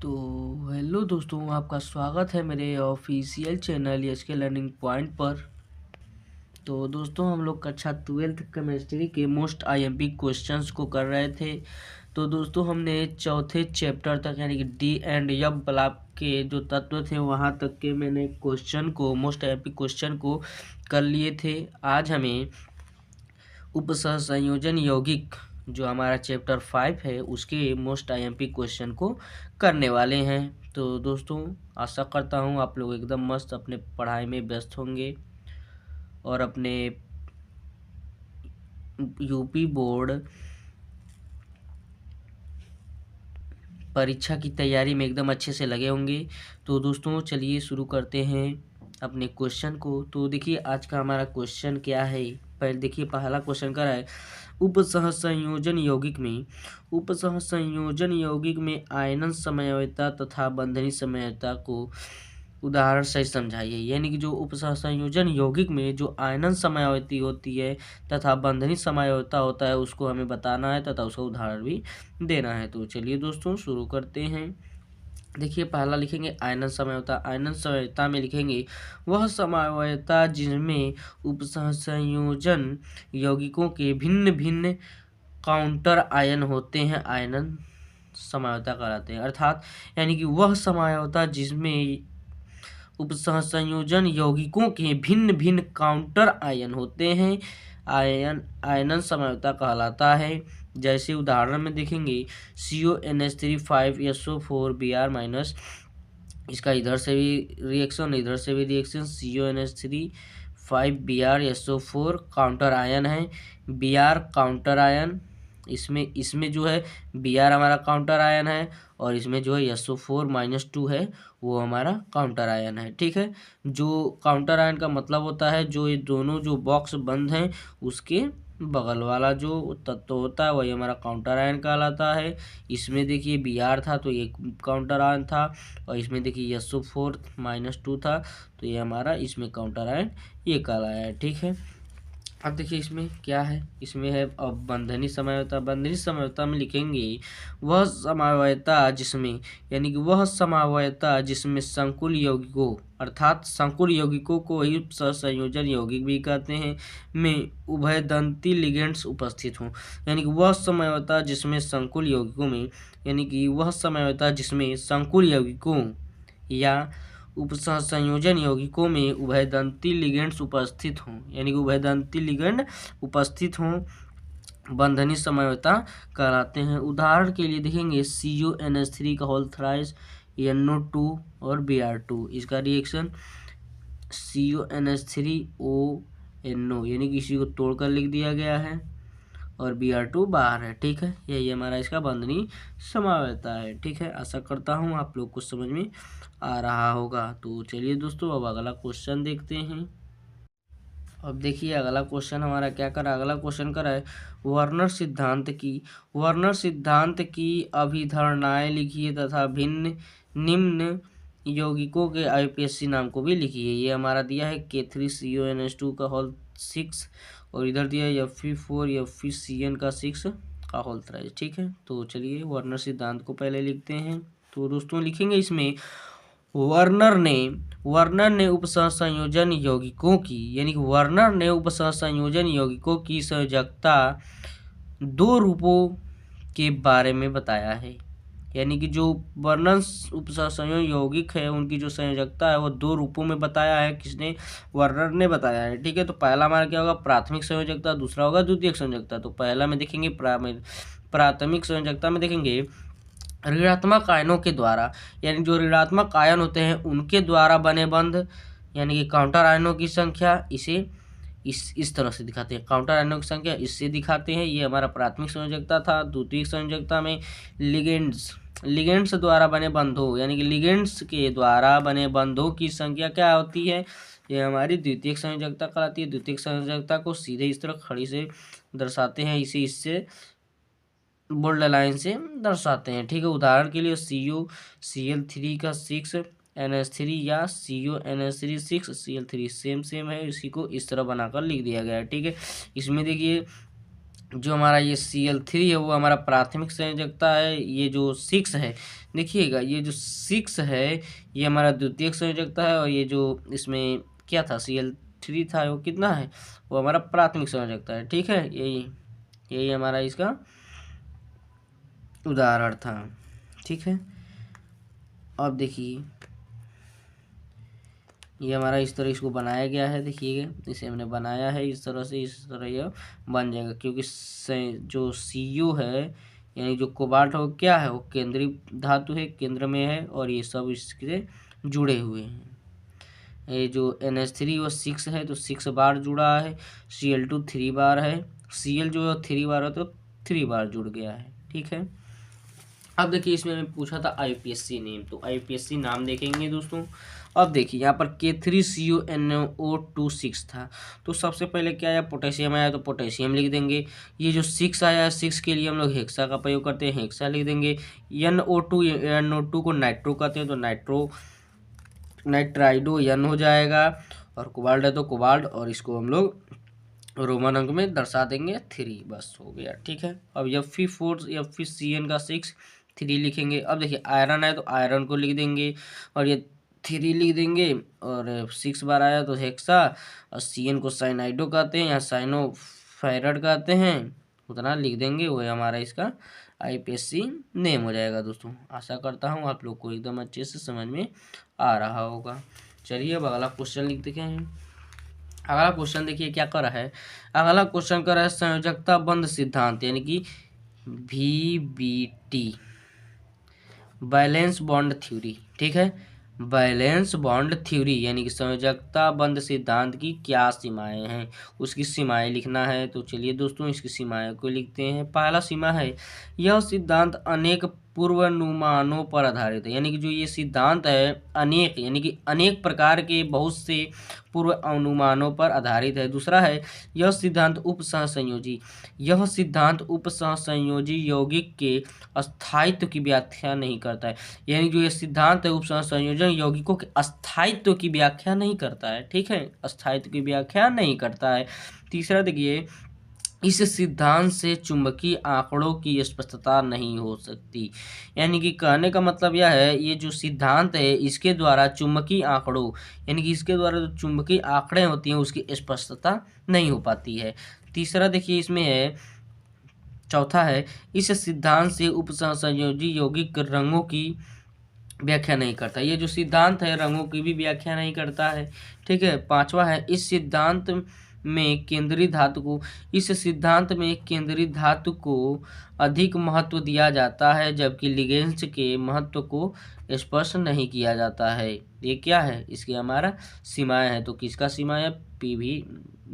तो हेलो दोस्तों, आपका स्वागत है मेरे official channel HK learning point पर। तो दोस्तों, हम लोग कक्षा 12th केमिस्ट्री के मोस्ट आईएमपी क्वेश्चंस को कर रहे थे। तो दोस्तों, हमने चौथे चैप्टर तक यानी कि डी एंड एफ ब्लॉक के जो तत्व थे वहाँ तक के मैंने क्वेश्चन को मोस्ट आईएमपी क्वेश्चन को कर लिए थे। आज हमें उपसहसंयोजन यौगिक जो हमारा चैप्टर 5 है उसके मोस्ट आईएमपी क्वेश्चन को करने वाले हैं। तो दोस्तों, आशा करता हूँ आप लोग एकदम मस्त अपने पढ़ाई में व्यस्त होंगे और अपने यूपी बोर्ड परीक्षा की तैयारी में एकदम अच्छे से लगे होंगे। तो दोस्तों, चलिए शुरू करते हैं अपने क्वेश्चन को। तो देखिए, आज का हमारा क्वेश्चन क्या है। पहले देखिए, पहला क्वेश्चन कर रहा है उपसहसंयोजन यौगिक में आयनन समन्वयता तथा बंधनी समन्वयता को उदाहरण सही समझाइए। यानी कि जो उपसहसंयोजन यौगिक में जो आयनन समन्वयती होती है तथा बंधनी समन्वयता होता है उसको हमें बताना है तथा उसका उदाहरण भी देना है। तो चलिए दोस्तों, शुरू करते हैं। देखिए, पहला लिखेंगे आयनन समन्वयता। आयनन समन्वयता में लिखेंगे वह समन्वयता जिनमें उपसहसंयोजन यौगिकों के भिन्न भिन्न काउंटर आयन होते हैं आयनन समन्वयता कहलाते हैं। अर्थात यानी कि वह समन्वयता जिसमें उपसहसंयोजन यौगिकों के भिन्न भिन्न काउंटर आयन होते हैं आयनन समन्वयता कहलाता है। जैसे उदाहरण में देखेंगे CONH3 5SO4 Br-, इसका इधर से भी रिएक्शन इधर से भी reaction CONH3 5Br-SO4 counter ion है। Br काउंटर आयन, इसमें जो है Br हमारा काउंटर आयन है और इसमें जो है SO4-2 है वो हमारा काउंटर आयन है। ठीक है, जो काउंटर आयन का मतलब होता है जो ये दोनों जो बॉक्स बंद हैं उसके बगल वाला जो तत्व होता है वही हमारा काउंटर आयन कहलाता है। इसमें देखिए Br था तो ये काउंटर आयन था और इसमें देखिए SO4-2 था तो ये हमारा इसमें काउंटर आयन ये कहलाया है। ठीक है, अब देखिए इसमें क्या है। इसमें है अब बंधनी समन्वयता। बंधनी समन्वयता में लिखेंगे वह समन्वयता जिसमें यानी कि वह समन्वयता जिसमें संकुल यौगिकों अर्थात संकुल यौगिकों को ही सहसंयोजन यौगिक भी कहते हैं में उभयदंती लिगेंड्स उपस्थित हों। यानी कि वह समन्वयता जिसमें संकुल यौगिकों में यानी कि वह समन्वयता जिसमें संकुल यौगिकों या उपसहसंयोजन यौगिकों में उभयदंती लिगेंड्स उपस्थित हों यानी कि उभयदंती लिगेंड उपस्थित हों बंधनी समन्वयता कहलाते हैं। उदाहरण के लिए देखेंगे CONH3 का होल थ्राइस NO2 और Br2, इसका रिएक्शन CONH3ONO यानी कि इसी को तोड़कर लिख दिया गया है और Br2 बाहर है। ठीक है, यही हमारा इसका बंधनी समन्वयता है। ठीक है, आशा करता हूँ आप लोग को समझ में आ रहा होगा। तो चलिए दोस्तों, अब अगला क्वेश्चन देखते हैं। अब देखिए, अगला क्वेश्चन हमारा क्या करा। अगला क्वेश्चन करा है वर्नर सिद्धांत की अभिधारणाएं लिखिए तथा भिन्न निम्न यौगिकों के IUPAC नाम को भी लिखिए। ये हमारा दिया है K3CONH2 का होल 6 और इधर दिया है Fe4 FeCN का 6 का होल थ्राइस। ठीक है, तो चलिए वर्नर सिद्धांत को पहले लिखते हैं। तो दोस्तों लिखेंगे इसमें वर्नर ने उपसहसंयोजन यौगिकों की यानी कि वर्नर ने उपसहसंयोजन यौगिकों की संयोजकता दो रूपों के बारे में बताया है। यानी कि जो वर्नर उपसहसंयोजन यौगिक है उनकी जो संयोजकता है वो दो रूपों में बताया है। किसने? वर्नर ने बताया है। ठीक है, तो पहला हमारा क्या होगा प्राथमिक संयोजकता, दूसरा होगा द्वितीयक संयोजकता। तो पहला में देखेंगे प्राथमिक संयोजकता में देखेंगे ऋणात्मक आयनों के द्वारा यानी जो ऋणात्मक आयन होते हैं उनके द्वारा बने बंध यानी कि काउंटर आयनों की संख्या इसे इस तरह से दिखाते हैं। काउंटर आयनों की संख्या इससे दिखाते हैं। ये हमारा प्राथमिक संयोजकता था। द्वितीयक संयोजकता में लिगेंड्स द्वारा बने बंधों यानी कि लिगेंड्स के द्वारा बने बंधों की संख्या क्या होती है, ये हमारी द्वितीयक संयोजकता कहलाती है। द्वितीयक संयोजकता को सीधे इस तरह खड़ी से दर्शाते हैं, इसे इससे बोल्ड लाइन से दर्शाते हैं। ठीक है, उदाहरण के लिए COCl3 का 6 NH3 या CONH3 6 Cl3 सेम है, इसी को इस तरह बनाकर लिख दिया गया है। ठीक है, इसमें देखिए जो हमारा ये Cl3 है वो हमारा प्राथमिक संयोजकता है। ये जो 6 है, देखिएगा ये जो 6 है ये हमारा द्वितीयक संयोजकता है, और ये जो इसमें क्या था Cl3 था वो कितना है, वो हमारा प्राथमिक संयोजकता है। ठीक है, यही यही हमारा इसका उदाहरण था। ठीक है, अब देखिए ये हमारा इस तरह इसको बनाया गया है। देखिएगा इसे हमने बनाया है इस तरह से, इस तरह यह बन जाएगा, क्योंकि जो CO है यानी जो कोबाल्ट है वो क्या है, वो केंद्रीय धातु है, केंद्र में है, और ये सब इससे जुड़े हुए हैं। ये जो NH3 वो 6 है तो 6 बार जुड़ा है, Cl2 3 बार है, Cl जो है 3 बार है तो 3 बार जुड़ गया है। ठीक है, अब देखिए इसमें मैं पूछा था IPSC नेम, तो IPSC नाम देखेंगे दोस्तों। अब देखिए यहाँ पर K3CuNO2 6 था, तो सबसे पहले क्या आया, पोटेशियम आया, तो पोटेशियम लिख देंगे। ये जो 6 आया, 6 के लिए हम लोग हेक्सा का प्रयोग करते हैं, हेक्सा लिख देंगे। NO2 को नाइट्रो कहते हैं, तो नाइट्राइडो N हो जाएगा, और कोबाल्ट है तो कोबाल्ट, और इसको हम लोग रोमन अंक में दर्शा देंगे 3, बस हो गया। ठीक है, अब Fe4 का 6 3 लिखेंगे। अब देखिए आयरन है तो आयरन को लिख देंगे, और ये 3 लिख देंगे, और 6 बार आया तो हेक्सा, और Cn को साइनाइडो कहते हैं, यहाँ साइनो फेरड कहते हैं, उतना लिख देंगे, वही हमारा इसका IPSC नेम हो जाएगा दोस्तों। आशा करता हूँ आप लोग को एकदम अच्छे से समझ में आ रहा होगा। चलिए अब अगला क्वेश्चन लिख देते हैं। अगला क्वेश्चन देखिए क्या कर रहा है, अगला क्वेश्चन कर रहा है संयोजकता बंध सिद्धांत यानी कि VBT, बैलेंस बॉन्ड थ्योरी। ठीक है, बैलेंस बॉन्ड थ्योरी यानी कि संयोजकता बंध सिद्धांत की क्या सीमाएं हैं, उसकी सीमाएं लिखना है। तो चलिए दोस्तों इसकी सीमाएं को लिखते हैं। पहला सीमा है, यह सिद्धांत अनेक पूर्वानुमानों पर आधारित है, यानी कि जो ये सिद्धांत है अनेक यानी कि अनेक प्रकार के बहुत से पूर्व अनुमानों पर आधारित है। दूसरा है, यह सिद्धांत उपसहसंयोजी यौगिक के अस्थायित्व की व्याख्या नहीं करता है, यानी जो ये सिद्धांत है उपसहसंयोजन यौगिकों के अस्थायित्व की व्याख्या नहीं करता है। ठीक है, अस्थायित्व की व्याख्या नहीं करता है। तीसरा देखिए, इस सिद्धांत से चुंबकीय आंकड़ों की स्पष्टता नहीं हो सकती, यानी कि कहने का मतलब यह है, ये जो सिद्धांत है इसके द्वारा चुंबकीय आंकड़ों यानी कि इसके द्वारा जो चुंबकीय आंकड़े होती हैं उसकी स्पष्टता नहीं हो पाती है। तीसरा देखिए इसमें है, चौथा है, इस सिद्धांत से उपसहसंयोजी यौगिक रंगों की व्याख्या नहीं करता, ये जो सिद्धांत है रंगों की भी व्याख्या नहीं करता है। ठीक है, पांचवा है, इस सिद्धांत में केंद्रीय धातु को अधिक महत्व दिया जाता है, जबकि लिगेंड्स के महत्व को स्पष्ट नहीं किया जाता है। ये क्या है, इसकी हमारा सीमाएं है, तो किसका सीमा है,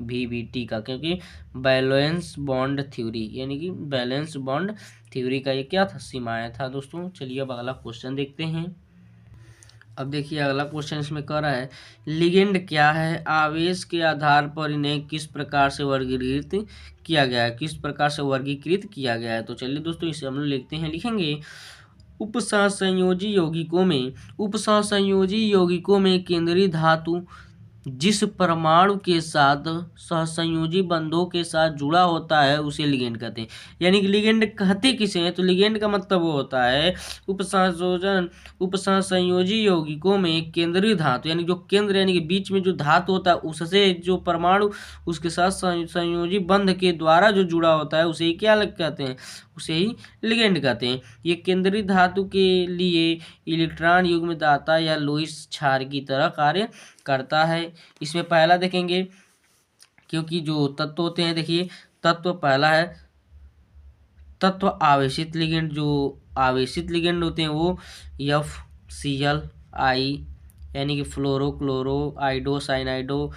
VBT का, क्योंकि बैलेंस बॉन्ड थ्योरी यानी कि बैलेंस बॉन्ड थ्योरी का ये क्या था, सीमाएं था दोस्तों। चलिए अब अगला क्वेश्चन देखते हैं। अब देखिए अगला क्वेश्चन इसमें कह रहा है, लिगेंड क्या है, आवेश के आधार पर इन्हें किस प्रकार से वर्गीकृत किया गया है, किस प्रकार से वर्गीकृत किया गया है। तो चलिए दोस्तों इसे हम लोग लिखते हैं, लिखेंगे, उपसहसंयोजी यौगिकों में केंद्रीय धातु जिस परमाणु के साथ सहसंयोजी बंधों के साथ जुड़ा होता है उसे लिगेंड कहते हैं। यानी कि लिगेंड कहते किसे हैं, तो लिगेंड का मतलब वो होता है उपसहसंयोजी यौगिकों में केंद्रीय धातु यानी जो केंद्र यानी कि बीच में जो धातु होता है उससे जो परमाणु उसके साथ संयोजी बंध के द्वारा जो जुड़ा होता है उसे ही क्या कहते हैं, उसे ही लिगेंड कहते हैं। ये केंद्रीय धातु के लिए इलेक्ट्रॉन युग्म दाता या लोइस क्षार की तरह कार्य करता है। इसमें पहला देखेंगे, क्योंकि जो तत्व होते हैं, देखिए तत्व पहला है तत्व आवेशित लिगेंड, जो आवेशित लिगेंड होते हैं वो FCl यानी कि फ्लोरो क्लोरो आइडो साइनाइडो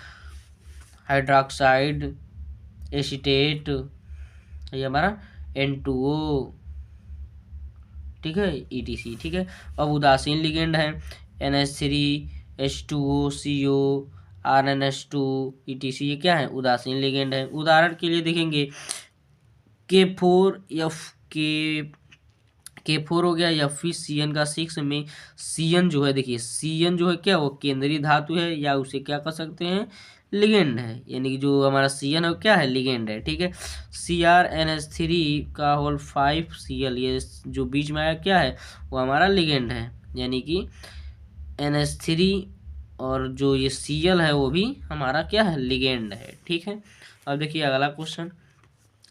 हाइड्रोक्साइड एसीटेट, ये हमारा N2O। ठीक है, ETC। ठीक है, अब उदासीन लिगेंड है NH3 H2O CO RNH2 ETC, ये क्या है, उदासीन लिगेंड है। उदाहरण के लिए देखेंगे K4 हो गया, FeCN का 6 में Cn जो है, देखिए Cn जो है क्या, वो केंद्रीय धातु है, या उसे क्या कर सकते हैं, लिगेंड है, यानी कि जो हमारा CN है क्या है, लिगेंड है। ठीक है, CrNH3 का होल 5Cl, ये जो बीच में आया क्या है, वो हमारा लिगेंड है, यानी कि NH3 और जो ये Cl है वो भी हमारा क्या है, लिगेंड है। ठीक है, अब देखिए अगला क्वेश्चन।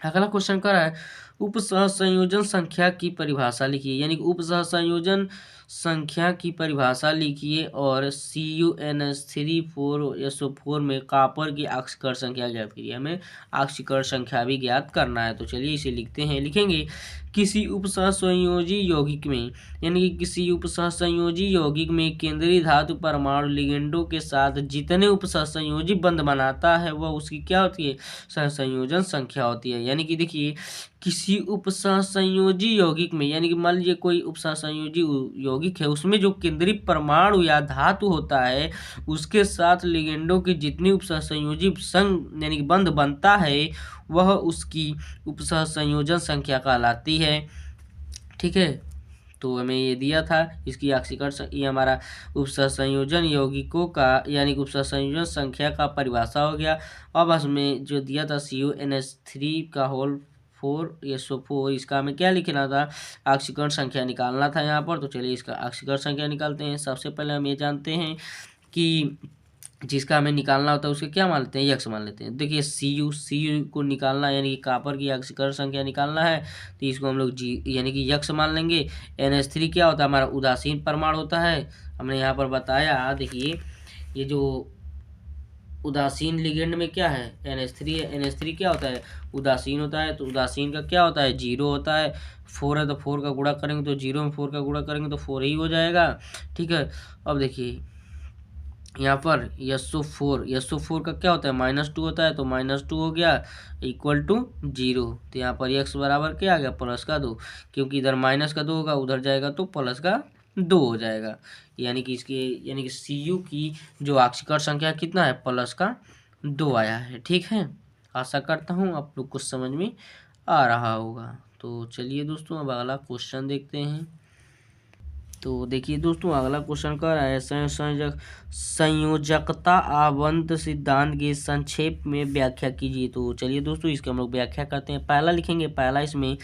अगला क्वेश्चन कर रहा है उपसहसंयोजन संख्या की परिभाषा लिखिए, यानी कि उपसहसंयोजन संख्या की परिभाषा लिखिए और CuNH3 4SO4 में कॉपर की ऑक्सीकरण संख्या ज्ञात कीजिए। हमें ऑक्सीकरण संख्या भी ज्ञात करना है, तो चलिए इसे लिखते हैं। लिखेंगे किसी उपसहसंयोजी यौगिक में, यानी कि किसी उपसहसंयोजी यौगिक में केंद्रीय धातु परमाणु लिगेंडों के साथ जितने उपसहसंयोजी बंध बनाता है वह उसकी क्या होती है, सहसंयोजन संख्या होती है। यानी कि देखिए किसी उपसहसंयोजी यौगिक में, यानी कि मान लीजिए कोई उपसहसंयोजी यौगिक है, उसमें जो केंद्रीय परमाणु या धातु होता है उसके साथ लिगेंडों की जितनी उपसहसंयोजी संग यानी कि बंध बनता है वह उसकी उपसहसंयोजन संख्या कहलाती है। ठीक है, तो हमें ये दिया था इसकी ऑक्सीकरण, ये हमारा उपसहसंयोजन यौगिकों का यानी कि उपसहसंयोजन संख्या का परिभाषा हो गया। अब हमें जो दिया था CuNH3 का होल 4SO4, इसका हमें क्या लिखना था, ऑक्सीकरण संख्या निकालना था यहाँ पर। तो चलिए इसका ऑक्सीकरण संख्या निकालते हैं। सबसे पहले हम ये जानते हैं कि जिसका हमें निकालना होता है उसके क्या मान लेते हैं, यक्स मान लेते हैं। देखिए Cu को निकालना यानी कि कॉपर की ऑक्सीकरण संख्या निकालना है, तो इसको हम लोग जी यानी कि यक्स मान लेंगे। NH3 क्या होता है, हमारा उदासीन परमाणु होता है, हमने यहाँ पर बताया। देखिए ये जो उदासीन लिगेंड में क्या है, NH3 है, NH3 क्या होता है, उदासीन होता है, तो उदासीन का क्या होता है, 0 होता है। 4 है तो 4 का गुणा करेंगे तो 0 में 4 का गुणा करेंगे तो 4 ही हो जाएगा। ठीक है, अब देखिए यहाँ पर SO4 का क्या होता है, -2 होता है, तो -2 हो गया इक्वल टू 0। तो यहाँ पर x बराबर क्या आ गया, +2, क्योंकि इधर -2 होगा, उधर जाएगा तो +2 हो जाएगा। यानी कि Cu की जो ऑक्सीकरण संख्या कितना है, +2 आया है। ठीक है, आशा करता हूँ आप लोग को समझ में आ रहा होगा। तो चलिए दोस्तों अब अगला क्वेश्चन देखते हैं। तो देखिए दोस्तों अगला क्वेश्चन कर रहा है संयोजकता आवंत सिद्धांत की संक्षेप में व्याख्या कीजिए। तो चलिए दोस्तों इसकी हम लोग व्याख्या करते हैं। पहला लिखेंगे, पहला इसमें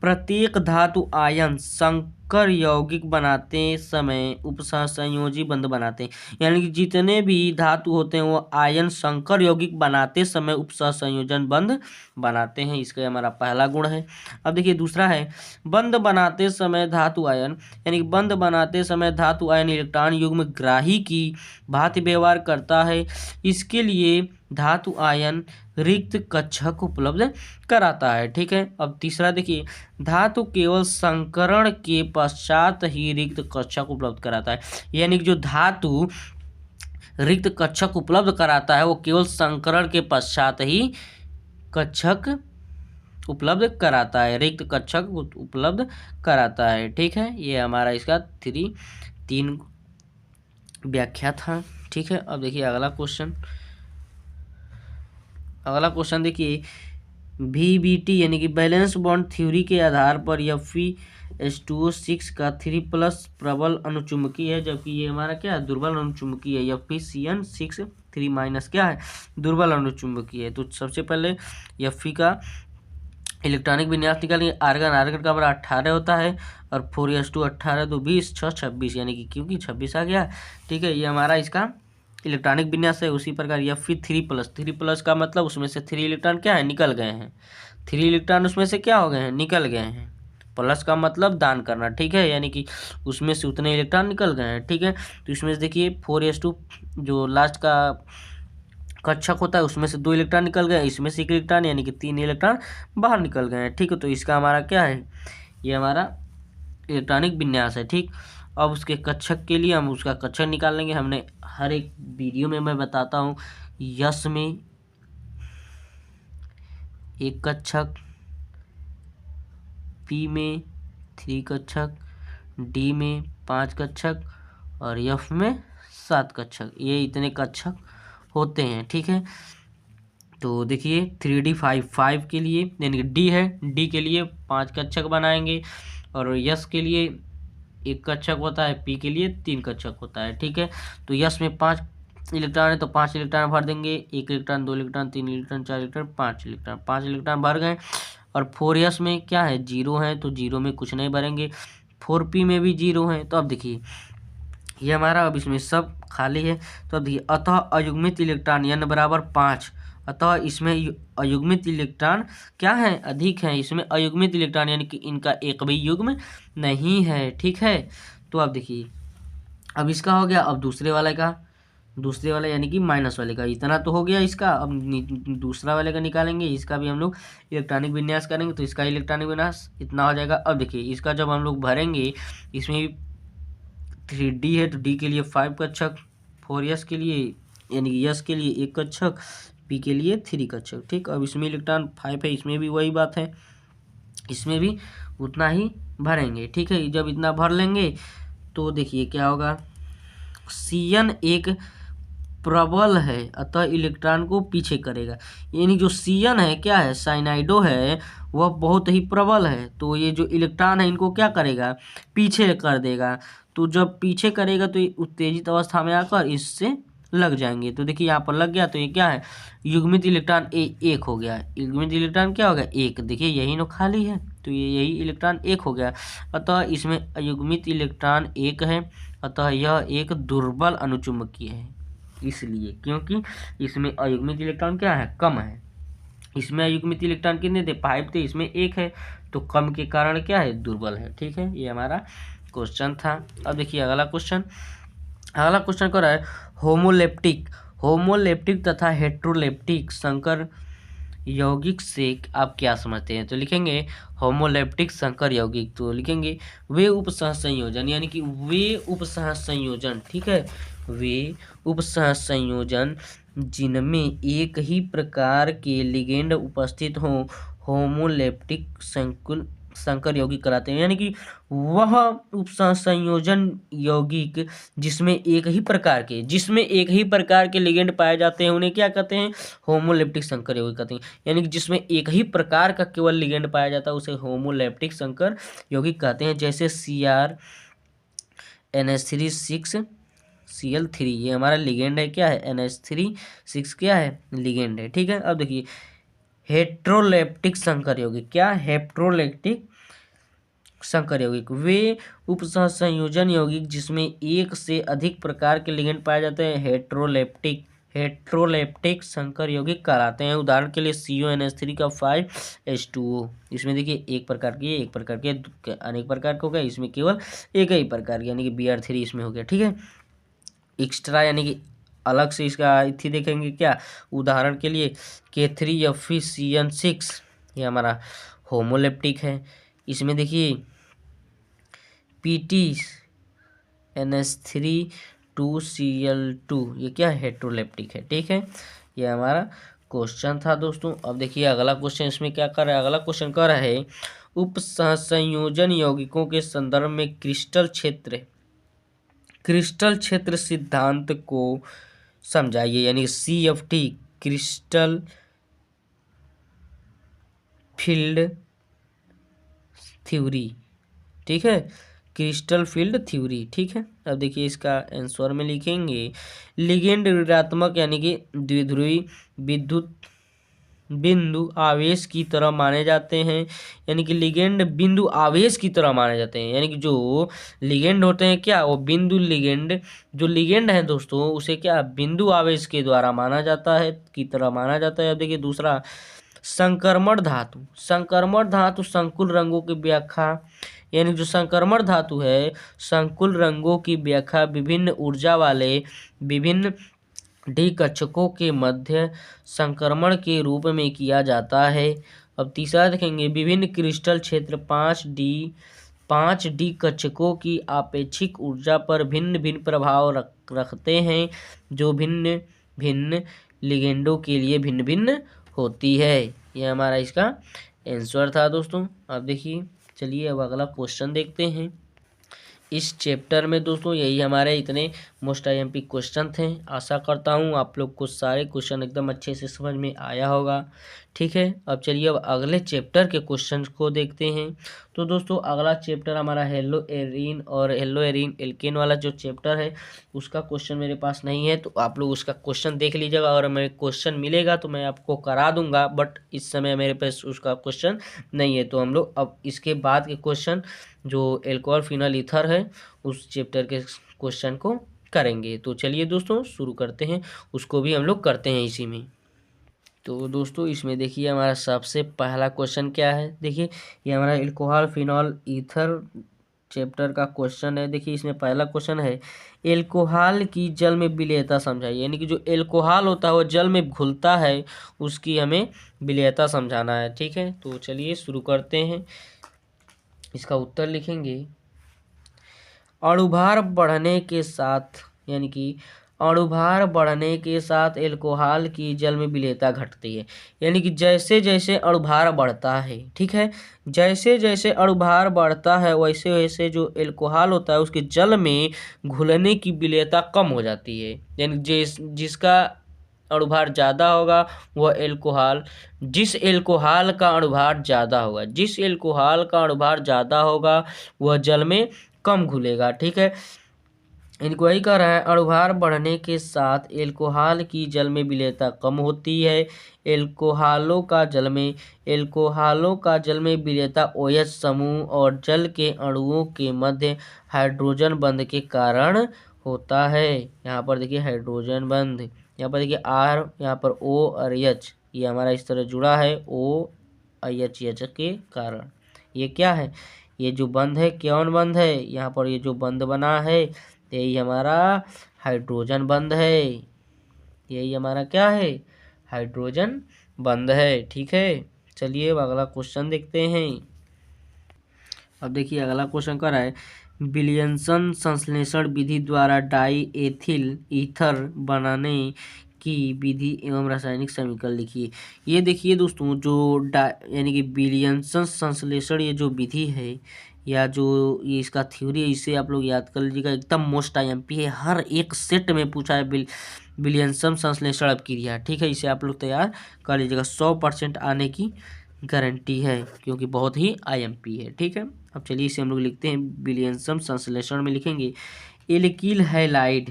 प्रत्येक धातु आयन संकर यौगिक बनाते समय उपसहसंयोजी बंध बनाते हैं, यानी कि जितने भी धातु होते हैं वो आयन संकर यौगिक बनाते समय उपसहसंयोजन बंध बनाते हैं। इसका हमारा पहला गुण है। अब देखिए दूसरा है बंध बनाते समय धातु आयन, यानी कि बंध बनाते समय धातु आयन इलेक्ट्रॉन युग्म ग्राही की भांति व्यवहार करता है। इसके लिए धातु आयन रिक्त कक्षक उपलब्ध कराता है। ठीक है, अब तीसरा देखिए धातु केवल संकरण के पश्चात ही रिक्त कक्षक उपलब्ध कराता है, यानी कि जो धातु रिक्त कक्षक उपलब्ध कराता है वो केवल संकरण के पश्चात ही कक्षक उपलब्ध कराता है, रिक्त कक्षक उपलब्ध कराता है। ठीक है, ये हमारा इसका 3 व्याख्या था। ठीक है, अब देखिए अगला क्वेश्चन देखिए VBT यानी कि बैलेंस बॉन्ड थ्योरी के आधार पर Fe2O6 का 3+ प्रबल अनुचुंबकीय है, जबकि ये हमारा क्या है, दुर्बल अनुचुंबकीय है। FeCN6 3- क्या है, दुर्बल अनुचुंबकीय है। तो सबसे पहले Fe का इलेक्ट्रॉनिक विन्यास निकालेंगे। आर्गन का हमारा 18 होता है और 4s2 18 तो 20 6 26, यानी कि क्योंकि 26 आ गया। ठीक है, ये हमारा इसका इलेक्ट्रॉनिक विन्यास है। उसी प्रकार Fe3+ का मतलब उसमें से 3 इलेक्ट्रॉन क्या है, निकल गए हैं। 3 इलेक्ट्रॉन उसमें से क्या हो गए हैं, निकल गए हैं। प्लस का मतलब दान करना। ठीक है, यानी कि उसमें से उतने इलेक्ट्रॉन निकल गए हैं। ठीक है, तो इसमें से देखिए 4s2 जो लास्ट का कक्षक होता है उसमें से 2 इलेक्ट्रॉन निकल गए, इसमें से 1 इलेक्ट्रॉन, यानी कि 3 इलेक्ट्रॉन बाहर निकल गए हैं। ठीक है, तो इसका हमारा क्या है, ये हमारा इलेक्ट्रॉनिक विन्यास है। ठीक, अब उसके कक्षक के लिए हम उसका कक्षक निकाल लेंगे। हमने हर एक वीडियो में मैं बताता हूँ, यस में 1 कक्षक, पी में 3 कक्षक, डी में 5 कक्षक और एफ में 7 कक्षक, ये इतने कक्षक होते हैं। ठीक है, तो देखिए 3D5 के लिए यानी कि डी है, डी के लिए 5 कक्षक बनाएंगे और यस के लिए 1 कक्षक होता है, पी के लिए 3 कक्षक होता है। ठीक है, तो यस में 5 इलेक्ट्रॉन है तो 5 इलेक्ट्रॉन भर देंगे, 1 electron, 2 electron, 3 electron, 4 electron, 5 electron, 5 electron भर गए। और 4s में क्या है, 0 है, तो 0 में कुछ नहीं भरेंगे। 4p में भी 0 है। तो अब देखिए ये हमारा, अब इसमें सब खाली है। तो अब देखिए अतः अयुग्मित इलेक्ट्रॉन n बराबर 5, अतः इसमें अयुग्मित इलेक्ट्रॉन क्या है, अधिक है। इसमें अयुग्मित इलेक्ट्रॉन यानी कि इनका एक भी युग्म नहीं है, ठीक है। तो अब देखिए अब इसका हो गया, अब दूसरे वाला यानी कि माइनस वाले का इतना तो हो गया इसका। अब दूसरा वाले का निकालेंगे, इसका भी हम लोग इलेक्ट्रॉनिक विन्यास करेंगे, तो इसका इलेक्ट्रॉनिक विन्यास इतना हो जाएगा। अब देखिए इसका जब हम लोग भरेंगे, इसमें 3d है तो d के लिए 5 कक्षक, 4s के लिए यानी कि s के लिए 1 कक्षक, p के लिए 3 कक्षक, ठीक। अब इसमें इलेक्ट्रॉन 5 है, इसमें भी वही बात है, इसमें भी उतना ही भरेंगे, ठीक है। जब इतना भर लेंगे तो देखिए क्या होगा, Cn एक प्रबल है, अतः इलेक्ट्रॉन को पीछे करेगा। यानी जो Cn है क्या है, साइनाइडो है, वह बहुत ही प्रबल है। तो ये जो इलेक्ट्रॉन है इनको क्या करेगा, पीछे कर देगा। तो जब पीछे करेगा तो ये उत्तेजित अवस्था में आकर इससे लग जाएंगे। तो देखिए यहाँ पर लग गया, तो ये क्या है, युग्मित इलेक्ट्रॉन एक हो गया। युग्मित इलेक्ट्रॉन क्या हो गया, एक। देखिए यही नो खाली है, तो ये यही इलेक्ट्रॉन एक हो गया। अतः इसमें अयुग्मित इलेक्ट्रॉन एक है, अतः यह एक दुर्बल अनुचुंबकीय है। इसलिए क्योंकि इसमें अयुग्मित इलेक्ट्रॉन क्या है, कम है। इसमें अयुग्मित इलेक्ट्रॉन कितने थे, 5 थे, इसमें 1 है, तो कम के कारण क्या है, दुर्बल है, ठीक है। ये हमारा क्वेश्चन था। अब देखिए अगला क्वेश्चन क्या रहा है, होमोलेप्टिक तथा हेट्रोलेप्टिक संकर यौगिक से आप क्या समझते हैं। तो लिखेंगे होमोलेप्टिक संकर यौगिक, तो लिखेंगे वे उपसहसंयोजन, यानी कि वे उपसहसंयोजन, ठीक है, वे उपसहसंयोजन जिनमें एक ही प्रकार के लिगेंड उपस्थित हों, होमोलेप्टिक संकर यौगिक कराते हैं। यानी कि वह उपसंयोजन यौगिक जिसमें एक ही प्रकार के लिगेंड पाए जाते हैं, उन्हें क्या कहते हैं, होमोलेप्टिक संकर यौगिक कहते हैं। यानी कि जिसमें एक ही प्रकार का केवल लिगेंड पाया जाता है उसे होमोलेप्टिक संकर यौगिक कहते हैं। जैसे CrNH3 6Cl3, ये हमारा लिगेंड है, क्या है, NH3 6 क्या है, लिगेंड है, ठीक है। अब देखिए हेट्रोलेप्टिक संकर यौगिक, क्या, हेट्रोलेप्टिक संकर यौगिक, वे उपसंयोजन यौगिक जिसमें एक से अधिक प्रकार के लिगेंड पाए जाते हैं, हेट्रोलेप्टिक संकर यौगिक कहलाते हैं। उदाहरण के लिए CONH3 का 5H2O, इसमें देखिए एक प्रकार के अनेक प्रकार के हो गए, इसमें केवल एक ही प्रकार के, यानी कि Br3 इसमें हो गया, ठीक है। एक्स्ट्रा यानी कि अलग से इसका इथी देखेंगे, क्या, उदाहरण के लिए K3FeCN6, ये हमारा होमोलेप्टिक है। इसमें देखिए PTNH3 2Cl2, ये क्या है, हेट्रोलेप्टिक है, ठीक है। ये हमारा क्वेश्चन था दोस्तों। अब देखिए अगला क्वेश्चन इसमें क्या कर रहा है, अगला क्वेश्चन कर रहा है उपसंयोजन यौगिकों के संदर्भ में क्रिस्टल क्षेत्र सिद्धांत को समझाइए। यानी CFT, क्रिस्टल फील्ड थ्योरी, ठीक है, क्रिस्टल फील्ड थ्योरी, ठीक है। अब देखिए इसका आंसर में लिखेंगे लिगेंड ऋणात्मक यानी कि द्विध्रुवी विद्युत बिंदु आवेश की तरह माने जाते हैं। यानी कि लिगेंड बिंदु आवेश की तरह माने जाते हैं, यानी कि जो लिगेंड होते हैं क्या, वो बिंदु लिगेंड, जो लिगेंड है दोस्तों उसे क्या, बिंदु आवेश के द्वारा माना जाता है, की तरह माना जाता है। अब देखिए दूसरा संक्रमण धातु संकुल रंगों की व्याख्या, यानी जो संक्रमण धातु है, संकुल रंगों की व्याख्या विभिन्न ऊर्जा वाले विभिन्न डी कक्षकों के मध्य संक्रमण के रूप में किया जाता है। अब तीसरा देखेंगे विभिन्न क्रिस्टल क्षेत्र 5D कक्षकों की आपेक्षिक ऊर्जा पर भिन्न भिन्न प्रभाव रखते हैं, जो भिन्न भिन्न लिगेंडों के लिए भिन्न भिन्न होती है। ये हमारा इसका आंसर था दोस्तों। अब देखिए चलिए अब अगला क्वेश्चन देखते हैं। इस चैप्टर में दोस्तों यही हमारे इतने मोस्ट IMP क्वेश्चन थे। आशा करता हूँ आप लोग को सारे क्वेश्चन एकदम अच्छे से समझ में आया होगा, ठीक है। अब चलिए अब अगले चैप्टर के क्वेश्चन को देखते हैं। तो दोस्तों अगला चैप्टर हमारा हेलो एरीन और हेलो एरीन एल्केन वाला जो चैप्टर है उसका क्वेश्चन मेरे पास नहीं है, तो आप लोग उसका क्वेश्चन देख लीजिएगा और मेरे क्वेश्चन मिलेगा तो मैं आपको करा दूंगा, बट इस समय मेरे पास उसका क्वेश्चन नहीं है। तो हम लोग अब इसके बाद के क्वेश्चन जो एल्कोहल फिनल ईथर है उस चैप्टर के क्वेश्चन को करेंगे। तो चलिए दोस्तों शुरू करते हैं, उसको भी हम लोग करते हैं इसी में। तो दोस्तों इसमें देखिए हमारा सबसे पहला क्वेश्चन क्या है। देखिए ये हमारा एल्कोहल फिनॉल ईथर चैप्टर का क्वेश्चन है। देखिए इसमें पहला क्वेश्चन है एल्कोहल की जल में विलेयता समझाइए, यानी कि जो एल्कोहल होता है वो जल में घुलता है उसकी हमें विलेयता समझाना है। ठीक है, तो चलिए शुरू करते हैं। इसका उत्तर लिखेंगे अणुभार बढ़ने के साथ, यानी कि अणुभार बढ़ने के साथ एल्कोहल की जल में विलेयता घटती है। यानी कि जैसे जैसे अणुभार बढ़ता है, ठीक है, जैसे जैसे अणुभार बढ़ता है वैसे वैसे जो एल्कोहल होता है उसके जल में घुलने की विलेयता कम हो जाती है। यानी जिसका अणुभार ज़्यादा होगा वह एल्कोहल, जिस एल्कोहल का अणुभार ज़्यादा होगा, जिस एल्कोहल का अणुभार ज़्यादा होगा वह जल में कम घुलेगा। ठीक है, इनको वही कह रहा है अणुभार बढ़ने के साथ एल्कोहल की जल में विलेयता कम होती है। एल्कोहलों का जल में विलेयता OH समूह और जल के अणुओं के मध्य हाइड्रोजन बंध के कारण होता है। यहाँ पर देखिए हाइड्रोजन बंध, यहाँ पर देखिए R, यहाँ पर O और H, ये हमारा इस तरह जुड़ा है OH के कारण। ये क्या है, ये जो बंध है कौन बंध है, यहाँ पर ये जो बंध बना है यही हमारा हाइड्रोजन बंध है। यही हमारा क्या है, हाइड्रोजन बंध है। ठीक है, चलिए अब अगला क्वेश्चन देखते हैं। अब देखिए अगला क्वेश्चन कर रहा है विलियमसन संश्लेषण विधि द्वारा डाई एथिल ईथर बनाने की विधि एवं रासायनिक समीकरण लिखिए। ये देखिए दोस्तों जो यानी कि विलियमसन संश्लेषण ये जो विधि है या जो ये इसका थ्योरी है इसे आप लोग याद कर लीजिएगा, एकदम मोस्ट IMP है, हर एक सेट में पूछा है विलियमसन संश्लेषण अपक्रिया। ठीक है, इसे आप लोग तैयार कर लीजिएगा, 100% आने की गारंटी है क्योंकि बहुत ही IMP है। ठीक है, अब चलिए इसे हम लोग लिखते हैं। विलियमसन संश्लेषण में लिखेंगे एल्किल हैलाइड,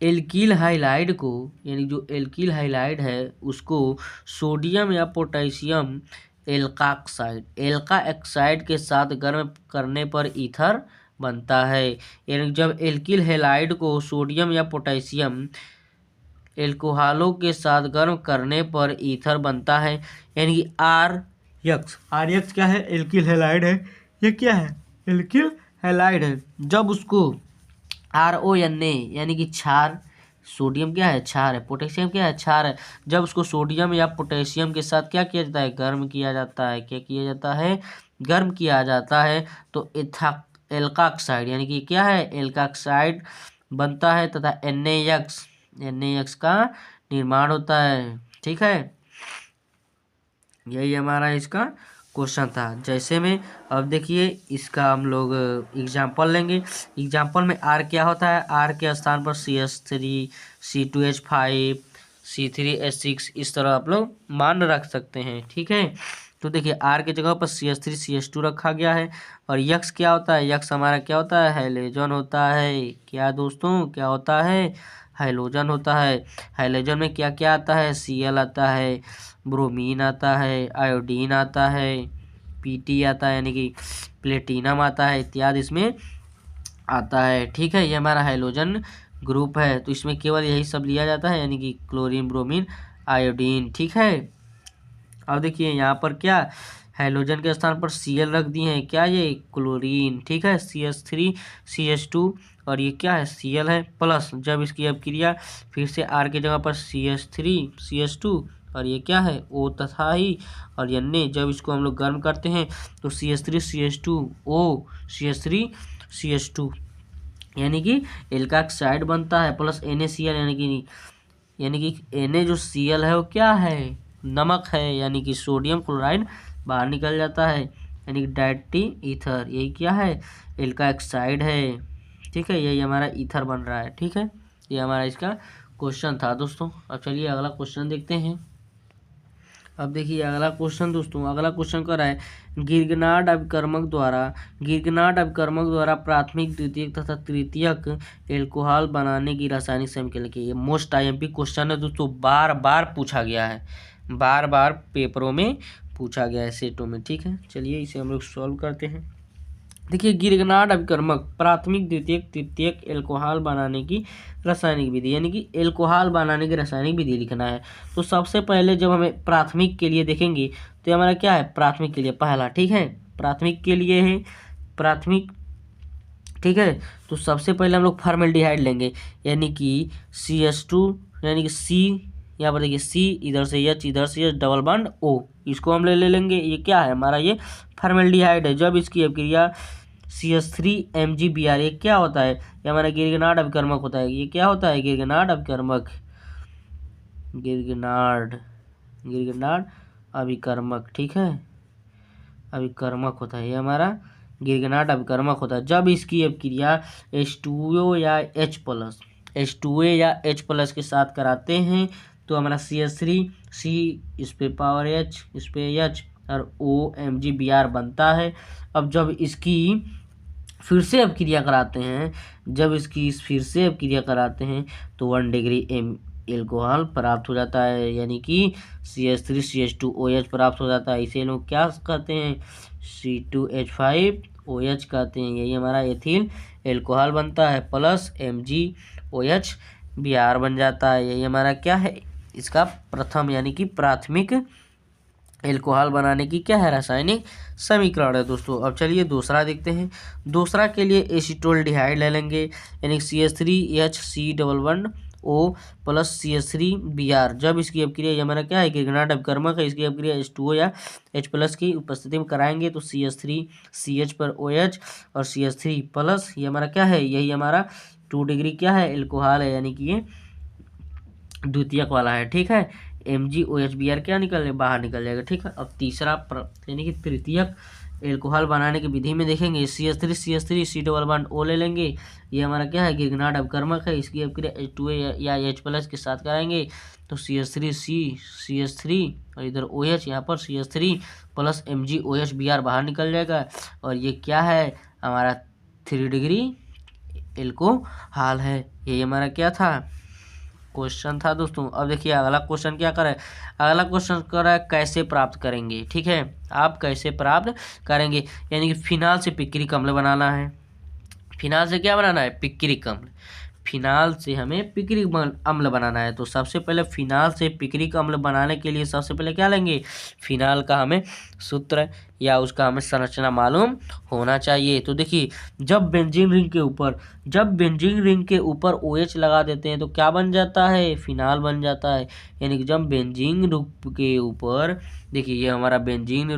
एल्किल हाइलाइड को, यानी जो एल्किल हाइलाइड है उसको सोडियम या पोटेशियम एल्का ऑक्साइड के साथ गर्म करने पर ईथर बनता है। यानी जब एल्किल हैलाइड को सोडियम या पोटेशियम एल्कोहलों के साथ गर्म करने पर ईथर बनता है। यानी कि RX क्या है, एल्किल हैलाइड है। ये क्या है, एल्किल हैलाइड है। जब उसको RONA यानी कि क्षार, सोडियम क्या है क्षार है, पोटेशियम क्या है क्षार है, जब उसको सोडियम या पोटेशियम के साथ क्या किया जाता है, गर्म किया जाता है। क्या किया जाता है, गर्म किया जाता है, तो एल्का ऑक्साइड यानी कि क्या है, एल्का ऑक्साइड बनता है तथा NaX का निर्माण होता है। ठीक है, यही हमारा इसका क्वेश्चन था। जैसे में अब देखिए इसका हम लोग एग्जाम्पल लेंगे। एग्जाम्पल में R क्या होता है, R के स्थान पर CH3 C2H5 C3H6 इस तरह आप लोग मान रख सकते हैं। ठीक है, तो देखिए R की जगह पर CH3 CH2 रखा गया है और X क्या होता है, X हमारा क्या होता है, हैलोजन होता है। क्या दोस्तों क्या होता है, हैलोजन होता है। हैलोजन में क्या क्या आता है, Cl आता है, ब्रोमीन आता है, आयोडीन आता है, PT आता है यानी कि प्लेटिनम आता है इत्यादि इसमें आता है। ठीक है, ये हमारा हैलोजन ग्रुप है, तो इसमें केवल यही सब लिया जाता है यानी कि क्लोरीन ब्रोमीन आयोडीन। ठीक है, अब देखिए यहाँ पर क्या हैलोजन के स्थान पर Cl रख दिए हैं, क्या ये क्लोरीन। ठीक है, CH3 CH2 और ये क्या है Cl है, प्लस जब इसकी अपक्रिया फिर से R की जगह पर CH3 CH2 और ये क्या है O तथा ही और Na, जब इसको हम लोग गर्म करते हैं तो CH3 CH2 O CH3 CH2 यानी कि एल्का ऑक्साइड बनता है, प्लस NaCl यानी कि Na जो Cl है वो क्या है, नमक है, यानी कि सोडियम क्लोराइड बाहर निकल जाता है यानी कि डायटी ईथर। यही क्या है, एल्का ऑक्साइड है। ठीक है, यही हमारा ईथर बन रहा है। ठीक है, ये हमारा इसका क्वेश्चन था दोस्तों। अब चलिए अगला क्वेश्चन देखते हैं। अब देखिए अगला क्वेश्चन दोस्तों, अगला क्वेश्चन कर रहा है गिरगनाट अभिकर्मक द्वारा प्राथमिक, द्वितीयक तथा तृतीयक एल्कोहल बनाने की रासायनिक समीकरण लिखिए। ये मोस्ट आईएमपी क्वेश्चन है दोस्तों, बार बार पूछा गया है, बार बार पेपरों में पूछा गया है, सेटों में। ठीक है, चलिए इसे हम लोग सॉल्व करते हैं। देखिए गिरगनाट अभिकर्मक प्राथमिक, द्वितीयक, तृतीयक एल्कोहल बनाने की रासायनिक विधि, यानी कि एल्कोहल बनाने की रासायनिक विधि लिखना है। तो सबसे पहले जब हमें प्राथमिक के लिए देखेंगे तो ये हमारा क्या है, प्राथमिक के लिए पहला, ठीक है, प्राथमिक के लिए है प्राथमिक, ठीक है। तो सबसे पहले हम लोग फॉर्मेल्डिहाइड लेंगे, यानी कि CH2, यानी कि C, यहाँ पर देखिए C, इधर से H, इधर से H, डबल बॉन्ड O, इसको हम ले लेंगे। ये क्या है हमारा, ये फॉर्मेल्डिहाइड है। जब इसकी अभिक्रिया CH3MgBr, ये क्या होता है, ये हमारा गिरगनाट अभिकर्मक होता है। ये क्या होता है, गिरगनाट अभिकर्मक, गिरगनाट अभिकर्मक, ठीक है, अभिकर्मक होता है, ये हमारा गिरगनाट अभिकर्मक होता है। जब इसकी अभिक्रिया H2O या H+ के साथ कराते हैं तो हमारा CH3, इस पे पावर H, इस पे H और OMgBr बनता है। अब जब इसकी फिर से अभिक्रिया कराते हैं, तो 1 डिग्री एल्कोहल प्राप्त हो जाता है, यानी कि CH3CH2OH प्राप्त हो जाता है। इसे लोग क्या कहते हैं, C2H5OH कहते हैं। यही हमारा एथिल एल्कोहल बनता है, प्लस MgOH बन जाता है। यही हमारा क्या है, इसका प्रथम यानी कि प्राथमिक एल्कोहल बनाने की क्या है, रासायनिक समीकरण है दोस्तों। अब चलिए दूसरा देखते हैं। दूसरा के लिए एसीटोल्डिहाइड ले लेंगे, यानी CH3HC11O प्लस CH3Br। जब इसकी अभिक्रिया, ये हमारा क्या है, गिरगनाट अभिकर्मक है, इसकी अभिक्रिया H2O या H+ की उपस्थिति में कराएंगे तो CH3CH पर OH और CH3 प्लस, ये हमारा क्या है, यही हमारा 2 डिग्री क्या है, एल्कोहल है, यानी कि ये द्वितीयक वाला है, ठीक है। MgOHBr क्या बाहर निकल जाएगा, ठीक है। अब तीसरा यानी कि तृतीयक एल्कोहल बनाने की विधि में देखेंगे, CH3 C double bond O ले लेंगे। ये हमारा क्या है, गिरगनाट अभिकर्मक है, इसकी अभिक्रिया H2O या H+ के साथ कराएंगे तो CH3 और इधर OH, यहाँ पर CH3 प्लस MgOHBr बाहर निकल जाएगा, और ये क्या है, हमारा 3 डिग्री एल्कोहल है। ये हमारा क्या था, क्वेश्चन था दोस्तों। अब देखिए अगला क्वेश्चन क्या कर रहा है, अगला क्वेश्चन कर रहा है कैसे प्राप्त करेंगे, ठीक है, आप कैसे प्राप्त करेंगे, यानी कि फिनाल से पिक्रिक अम्ल बनाना है। फिनाल से क्या बनाना है, पिक्रिक अम्ल, फिनाल से हमें पिक्रिक अम्ल बनाना है। तो सबसे पहले फिनाल से पिक्रिक अम्ल बनाने के लिए सबसे पहले क्या लेंगे, फिनाल का हमें सूत्र या उसका हमें संरचना मालूम होना चाहिए। तो देखिए जब बेंजीन रिंग के ऊपर OH लगा देते हैं तो क्या बन जाता है, फिनाल बन जाता है। यानी कि जब बेंजीन रिंग के ऊपर, देखिए ये हमारा बेंजीन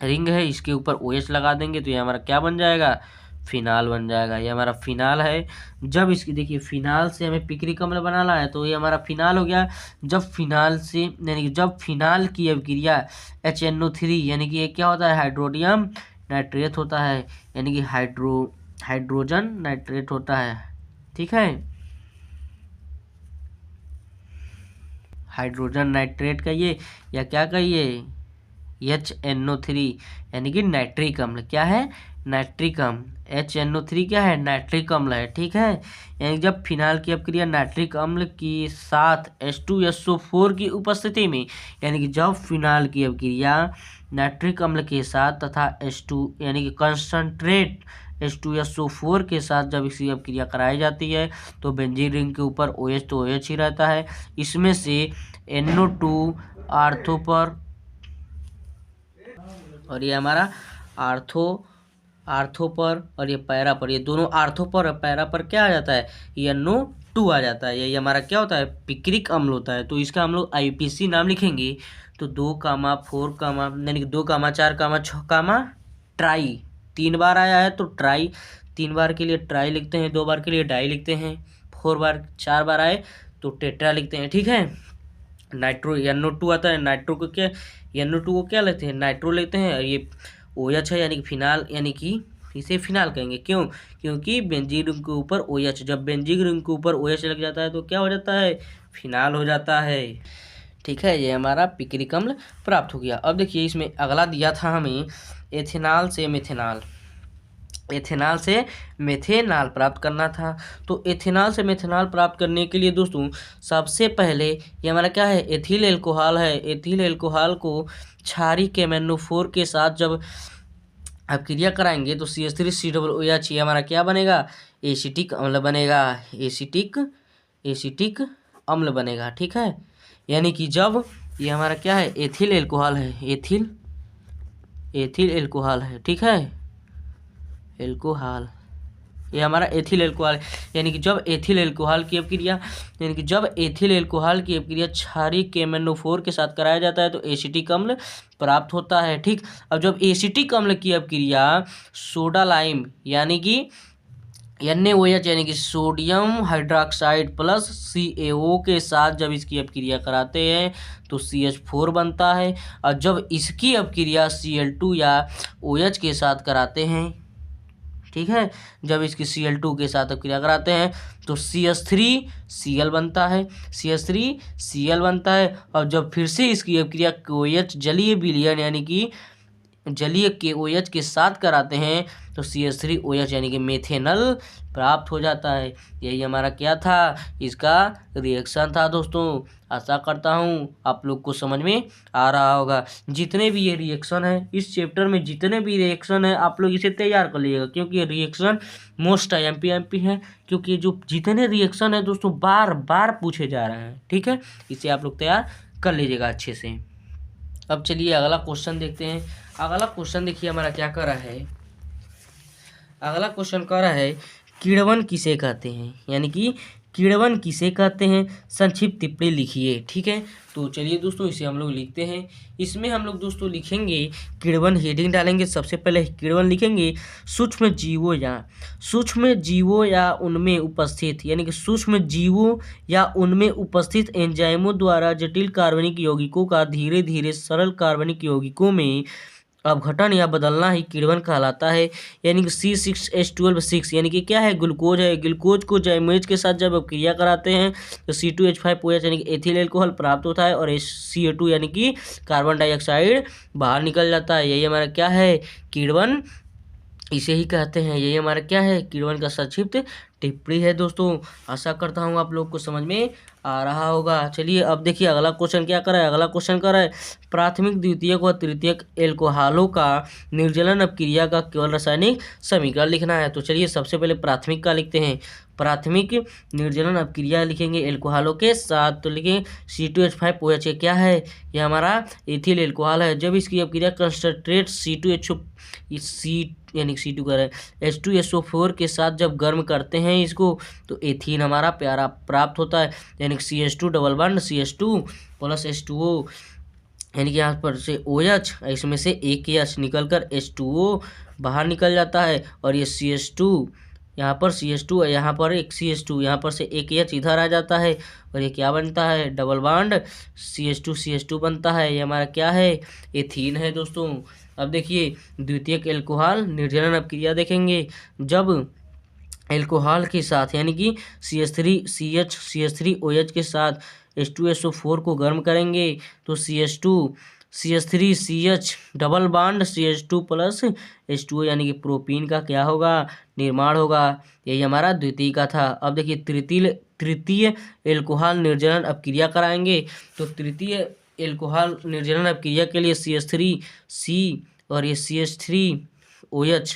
रिंग है, इसके ऊपर OH लगा देंगे तो ये हमारा क्या बन जाएगा, फिनाल बन जाएगा। ये हमारा फिनाल है। जब इसकी देखिए फिनाल से हमें पिक्रिक अम्ल बनाना है तो ये हमारा फिनाल हो गया। जब फिनाल से यानी कि जब फिनाल की अभिक्रिया HNO3, यानी कि ये क्या होता है, हाइड्रोनियम नाइट्रेट होता है, यानी कि हाइड्रोजन नाइट्रेट होता है, ठीक है, हाइड्रोजन नाइट्रेट कहिए या क्या कहिए, HNO3, यानी कि नाइट्रिक अम्ल, क्या है, नाइट्रिक अम्ल। HNO3 क्या है, नाइट्रिक अम्ल है, ठीक है। यानी जब फिनाल की अभिक्रिया नाइट्रिक अम्ल के साथ H2SO4 की उपस्थिति में, यानी कि जब फिनाल की अभिक्रिया नाइट्रिक अम्ल के साथ तथा H2 यानी कि कंसंट्रेट H2SO4 के साथ जब इसकी अभिक्रिया कराई जाती है तो बेंजीन रिंग के ऊपर OH तो OH ही रहता है, इसमें से NO2 आर्थो पर, और ये हमारा आर्थो पर और ये पैरा पर, ये दोनों आर्थो पर और पैरा पर क्या आ जाता है, ये NO2 आ जाता है। ये हमारा क्या होता है, पिक्रिक अम्ल होता है। तो इसका हम लोग IUPAC नाम लिखेंगे तो 2, 4, यानी कि 2, 4, 6, ट्राई, 3 बार आया है तो ट्राई, 3 बार के लिए ट्राई लिखते हैं, 2 बार के लिए डाई लिखते हैं, 4 बार आए तो टेट्रा लिखते हैं, ठीक है। नाइट्रो NO2 आता है, नाइट्रो को क्या लेते हैं, नाइट्रो लेते हैं। ये OH है यानी कि फिनाल, यानी कि इसे फिनाल कहेंगे। क्यों? क्योंकि बेंजीन रिंग के ऊपर OH, जब बेंजीन रिंग के ऊपर OH लग जाता है तो क्या हो जाता है? फिनाल हो जाता है। ठीक है, ये हमारा पिक्रिक अम्ल प्राप्त हो गया। अब देखिए इसमें अगला दिया था हमें एथेनॉल से मेथेनॉल। एथेनॉल से मेथेनॉल प्राप्त करना था। तो एथेनॉल से मेथेनॉल प्राप्त करने के लिए दोस्तों सबसे पहले ये हमारा क्या है? एथिल एल्कोहल है। एथिल एल्कोहल को क्षारीय KMnO4 के साथ जब आप क्रिया कराएंगे तो CH3COOH ये हमारा क्या बनेगा? एसिटिक अम्ल बनेगा। एसिटिक अम्ल बनेगा। ठीक है, यानी कि जब ये हमारा क्या है? एथिल एल्कोहल है। एथिल एल्कोहल है। ठीक है, एल्कोहल, ये हमारा एथिल एल्कोहल, यानी कि जब एथिल एल्कोहल की अपक्रिया क्षारीय KMnO4 के साथ कराया जाता है तो एसिटिक अम्ल प्राप्त होता है। ठीक, अब जब एसिटिक अम्ल की अपक्रिया सोडा लाइम यानी कि NaOH यानी कि सोडियम हाइड्रोक्साइड प्लस CaO के साथ जब इसकी अपक्रिया कराते हैं तो CH4 बनता है। और जब इसकी अपक्रिया Cl2 या OH के साथ कराते हैं, ठीक है, जब इसकी Cl2 के साथ अपक्रिया कराते हैं तो CH3Cl बनता है। CH3Cl बनता है। और जब फिर से इसकी अपक्रिया KOH जलीय विलयन यानी कि जलीय KOH के साथ कराते हैं तो CH3OH यानी कि मेथेनॉल प्राप्त हो जाता है। यही हमारा क्या था? इसका रिएक्शन था दोस्तों। आशा करता हूँ आप लोग को समझ में आ रहा होगा। जितने भी ये रिएक्शन है इस चैप्टर में, जितने भी रिएक्शन है आप लोग इसे तैयार कर लीजिएगा, क्योंकि ये रिएक्शन मोस्ट IMP है, क्योंकि जो जितने रिएक्शन है दोस्तों बार बार पूछे जा रहे हैं। ठीक है, इसे आप लोग तैयार कर लीजिएगा अच्छे से। अब चलिए अगला क्वेश्चन देखते हैं। अगला क्वेश्चन देखिए हमारा क्या कर रहा है। अगला क्वेश्चन कह रहा है किण्वन किसे कहते हैं, यानी कि किण्वन किसे कहते हैं, संक्षिप्त टिप्पणी लिखिए। ठीक है, तो चलिए दोस्तों इसे हम लोग लिखते हैं। इसमें हम लोग दोस्तों लिखेंगे किण्वन, हेडिंग डालेंगे। सबसे पहले किण्वन लिखेंगे सूक्ष्म जीवों या उनमें उपस्थित, यानी कि सूक्ष्म जीवों या उनमें उपस्थित एंजाइमों द्वारा जटिल कार्बनिक यौगिकों का धीरे धीरे सरल कार्बनिक यौगिकों में अपघटन या बदलना ही किण्वन कहलाता है। यानी कि C6H12 यानी कि क्या है? ग्लूकोज है। ग्लूकोज को जाइमेज के साथ जब अपक्रिया कराते हैं तो C2H5OH यानी कि एथिल एल्कोहल प्राप्त होता है और CO2 यानी कि कार्बन डाइऑक्साइड बाहर निकल जाता है। यही हमारा क्या है? किण्वन, इसे ही कहते हैं। यही हमारा क्या है? किण्वन का संक्षिप्त टिप्पणी है दोस्तों। आशा करता हूँ आप लोग को समझ में आ रहा होगा। चलिए अब देखिए अगला क्वेश्चन क्या कर रहा है। अगला क्वेश्चन कर रहा है प्राथमिक, द्वितीयक व तृतीयक एल्कोहलों का निर्जलन अपक्रिया का केवल रासायनिक समीकरण लिखना है। तो चलिए सबसे पहले प्राथमिक का लिखते हैं। प्राथमिक निर्जलन अपक्रिया लिखेंगे एल्कोहलों के साथ, तो लिखेंगे C2H5OH। ये क्या है? ये हमारा एथिल एल्कोहल है। जब इसकी अपक्रिया कंसंट्रेट C यानी C2 कर रहे हैं H2SO4 के साथ जब गर्म करते हैं इसको तो एथीन हमारा प्यारा प्राप्त होता है। यानी कि CH2 double bond CH2 plus H2O, यानी कि यहाँ पर से OH, इसमें से एक H निकल कर H2O बाहर निकल जाता है। और ये CH2, यहाँ पर CH2 है, यहाँ पर एक CH2, यहाँ पर से एक H इधर आ जाता है और ये क्या बनता है? डबल बॉन्ड CH2 बनता है। ये हमारा क्या है? एथीन है दोस्तों। अब देखिए द्वितीयक एल्कोहल निर्जलन अपक्रिया देखेंगे। जब एल्कोहल के साथ यानी कि CH3OH के साथ H2SO4 को गर्म करेंगे तो CH3CH double bond CH2 plus H2O यानी कि प्रोपीन का क्या होगा? निर्माण होगा। यही हमारा द्वितीय का था। अब देखिए तृतीय एल्कोहल निर्जलन अपक्रिया कराएंगे तो तृतीय एल्कोहल निर्जलन अपक्रिया के लिए CH3C और ये CH3OH,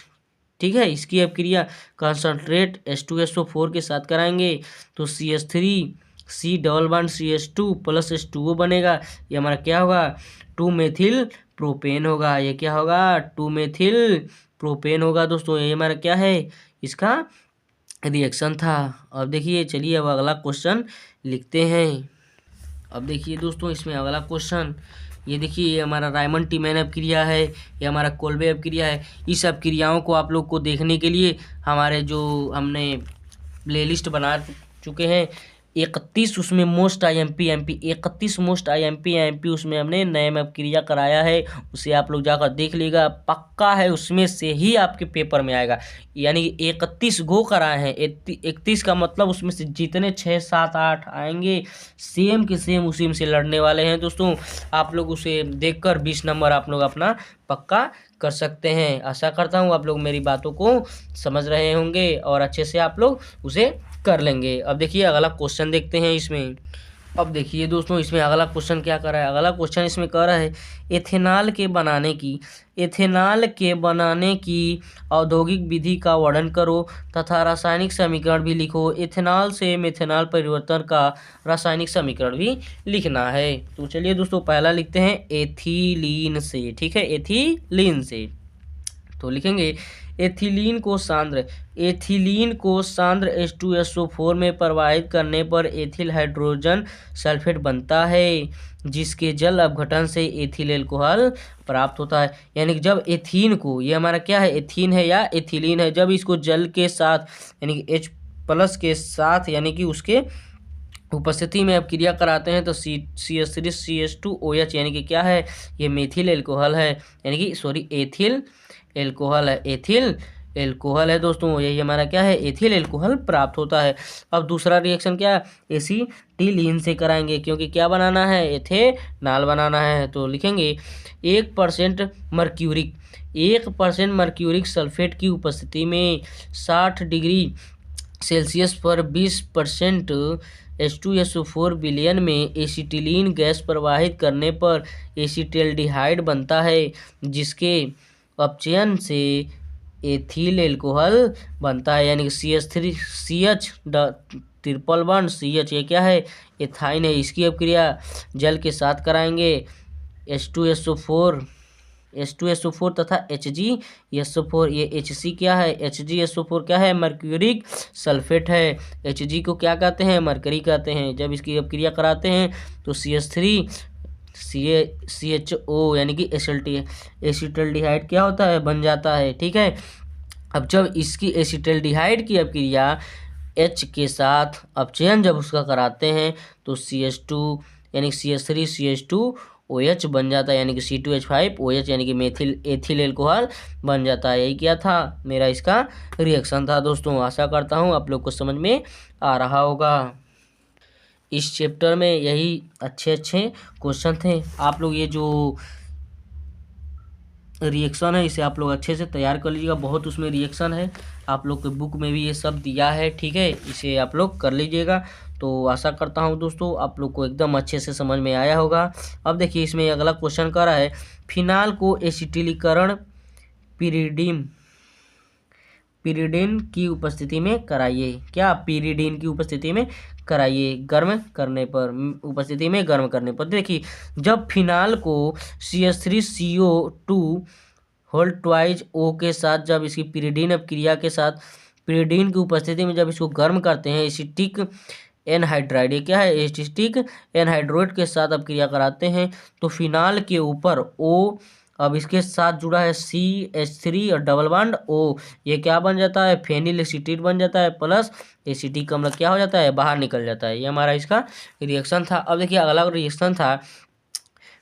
ठीक है, इसकी अपक्रिया कंसंट्रेट H2SO4 के साथ कराएंगे तो CH3C double bond CH2 plus H2O बनेगा। ये हमारा क्या होगा? 2 मेथिल प्रोपेन होगा। ये क्या होगा? 2 मेथिल प्रोपेन होगा दोस्तों। ये हमारा क्या है? इसका रिएक्शन था। अब देखिए चलिए अब अगला क्वेश्चन लिखते हैं। अब देखिए दोस्तों इसमें अगला क्वेश्चन, ये देखिए ये हमारा रायमंड टीमैन अपक्रिया है, ये हमारा कोल्बे अपक्रिया है। इस अपक्रियाओं को आप लोग को देखने के लिए हमारे जो हमने प्लेलिस्ट बना चुके हैं 31 उसमें most IMP MP 31 most IMP MP उसमें हमने नए में क्रिया कराया है, उसे आप लोग जाकर देख लीजिएगा, पक्का है उसमें से ही आपके पेपर में आएगा। यानी 31 गो कराए हैं, 31 का मतलब उसमें से जितने 6 7 8 आएंगे सेम के सेम उसी में से लड़ने वाले हैं दोस्तों। आप लोग उसे देखकर 20 नंबर आप लोग अपना पक्का कर सकते हैं। आशा करता हूँ आप लोग मेरी बातों को समझ रहे होंगे और अच्छे से आप लोग उसे कर लेंगे। अब देखिए अगला क्वेश्चन देखते हैं इसमें। अब देखिए दोस्तों इसमें अगला क्वेश्चन क्या कर रहा है, अगला क्वेश्चन इसमें कह रहा है एथेनॉल के बनाने की औद्योगिक विधि का वर्णन करो तथा रासायनिक समीकरण भी लिखो। एथेनॉल से मेथेनॉल परिवर्तन का रासायनिक समीकरण भी लिखना है। तो चलिए दोस्तों पहला लिखते हैं एथिलीन से, ठीक है, एथिलीन से। तो लिखेंगे एथिलीन को सांद्र H2SO4 में प्रवाहित करने पर एथिल हाइड्रोजन सल्फेट बनता है, जिसके जल अपघटन से एथिल एल्कोहल प्राप्त होता है। यानी कि जब एथीन को, ये हमारा क्या है, एथीन है या एथिलीन है, जब इसको जल के साथ यानी कि H+ के साथ यानी कि उसके उपस्थिति में अब क्रिया कराते हैं तो CH3CH2OH यानी कि क्या है, ये मेथिल एल्कोहल है, यानी कि सॉरी एथिल एल्कोहल है, एथिल एल्कोहल है दोस्तों। यही हमारा क्या है, एथिल एल्कोहल प्राप्त होता है। अब दूसरा रिएक्शन क्या है, एसीटिलीन से कराएंगे, क्योंकि क्या बनाना है, एथेनॉल बनाना है। तो लिखेंगे 1% मर्क्यूरिक सल्फेट की उपस्थिति में 60 डिग्री सेल्सियस पर 20% H2SO4 विलयन में एसिटिलीन गैस प्रवाहित करने पर एसिटिल्डिहाइड बनता है, जिसके अपचयन से एथिल एल्कोहल बनता है, यानी कि CH3CH1 ये क्या है, एथाइन है। इसकी अपक्रिया जल के साथ कराएंगे, H2SO4 तथा HgSO4, ये Hc क्या है, HgSO4 क्या है, मर्क्यूरिक सल्फेट है। Hg को क्या कहते हैं, मरकरी कहते हैं। जब इसकी अपक्रिया कराते हैं तो CH3CHO यानी कि एसिटल्डिहाइड क्या होता है, बन जाता है, ठीक है। अब जब इसकी एसिटल्डिहाइड की अपक्रिया H के साथ अपचयन जब उसका कराते हैं तो CH2 यानी CH3CH2OH बन जाता है, यानी कि C2H5OH यानी कि एथिल एल्कोहल बन जाता है। यही क्या था, मेरा इसका रिएक्शन था दोस्तों। आशा करता हूँ आप लोग को समझ में आ रहा होगा। इस चैप्टर में यही अच्छे क्वेश्चन थे। आप लोग ये जो रिएक्शन है इसे आप लोग अच्छे से तैयार कर लीजिएगा, बहुत उसमें रिएक्शन है, आप लोग के बुक में भी ये सब दिया है, ठीक है, इसे आप लोग कर लीजिएगा। तो आशा करता हूँ दोस्तों आप लोग को एकदम अच्छे से समझ में आया होगा। अब देखिए इसमें अगला क्वेश्चन कर रहा है, फिनाल को एसिटिलीकरण पिरिडीन की उपस्थिति में कराइए। क्या, पिरिडीन की उपस्थिति में कराइए, गर्म करने पर। देखिए जब फिनाल को CH3CO2 होल ट्वाइज O के साथ, जब इसकी पिरिडीन अपक्रिया के साथ पिरिडीन की उपस्थिति में जब इसको गर्म करते हैं, एसिटिक एनहाइड्राइड, ये क्या है, एसिटिक एनहाइड्रोइड के साथ अपक्रिया कराते हैं तो फिनाल के ऊपर O, अब इसके साथ जुड़ा है CH3 और डबल बॉन्ड O, ये क्या बन जाता है, फेनिल एसिटेट बन जाता है, प्लस एसिटिक अम्ल क्या हो जाता है, बाहर निकल जाता है। ये हमारा इसका रिएक्शन था। अब देखिए अगला रिएक्शन था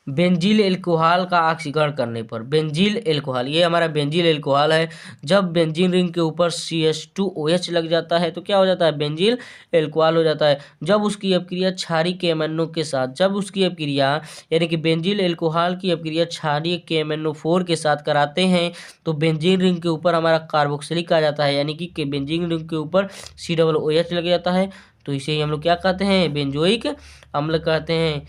बेंजील एल्कोहल का ऑक्सीकरण करने पर। बेंजील एल्कोहल, ये हमारा बेंजील एल्कोहल है। जब बेंजीन रिंग के ऊपर CH2OH लग जाता है तो क्या हो जाता है, बेंजील एल्कोहल हो जाता है। जब उसकी अपक्रिया क्षारीय KMnO के साथ, जब उसकी अपक्रिया यानी कि बेंजील एल्कोहल की अपक्रिया क्षारीय KMnO4 के साथ कराते हैं तो बेंजीन रिंग के ऊपर हमारा कार्बोक्सिलिक आ जाता है, यानी कि बेंजीन रिंग के ऊपर COOH लग जाता है, तो इसे ही हम लोग क्या कहते हैं, बेंजोइक अम्ल कहते हैं,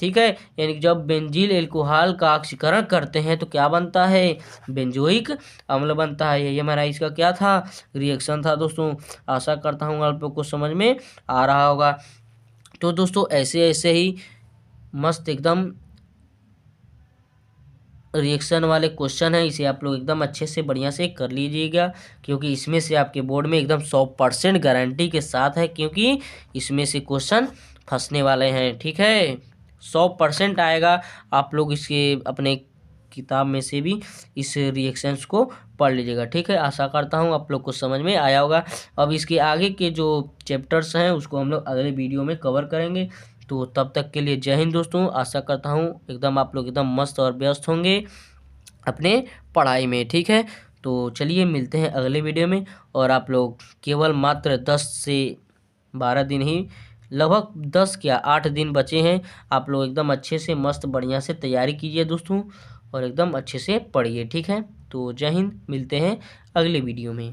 ठीक है। यानी कि जब बेंजील एल्कोहल का ऑक्सीकरण करते हैं तो क्या बनता है, बेंजोइक अम्ल बनता है। यही हमारा इसका क्या था, रिएक्शन था दोस्तों। आशा करता हूँ आप लोग को समझ में आ रहा होगा। तो दोस्तों ऐसे ही मस्त एकदम रिएक्शन वाले क्वेश्चन है, इसे आप लोग एकदम अच्छे से बढ़िया से कर लीजिएगा, क्योंकि इसमें से आपके बोर्ड में एकदम 100% गारंटी के साथ है, क्योंकि इसमें से क्वेश्चन फंसने वाले हैं, ठीक है। 100% आएगा। आप लोग इसके अपने किताब में से भी इस रिएक्शंस को पढ़ लीजिएगा। ठीक है, आशा करता हूँ आप लोग को समझ में आया होगा। अब इसके आगे के जो चैप्टर्स हैं उसको हम लोग अगले वीडियो में कवर करेंगे। तो तब तक के लिए जय हिंद दोस्तों। आशा करता हूँ एकदम आप लोग एकदम मस्त और व्यस्त होंगे अपने पढ़ाई में। ठीक है, तो चलिए मिलते हैं अगले वीडियो में। और आप लोग केवल मात्र 10 से 12 दिन ही, लगभग 10 क्या 8 दिन बचे हैं। आप लोग एकदम अच्छे से मस्त बढ़िया से तैयारी कीजिए दोस्तों, और एकदम अच्छे से पढ़िए। ठीक है, तो जय हिंद, मिलते हैं अगले वीडियो में।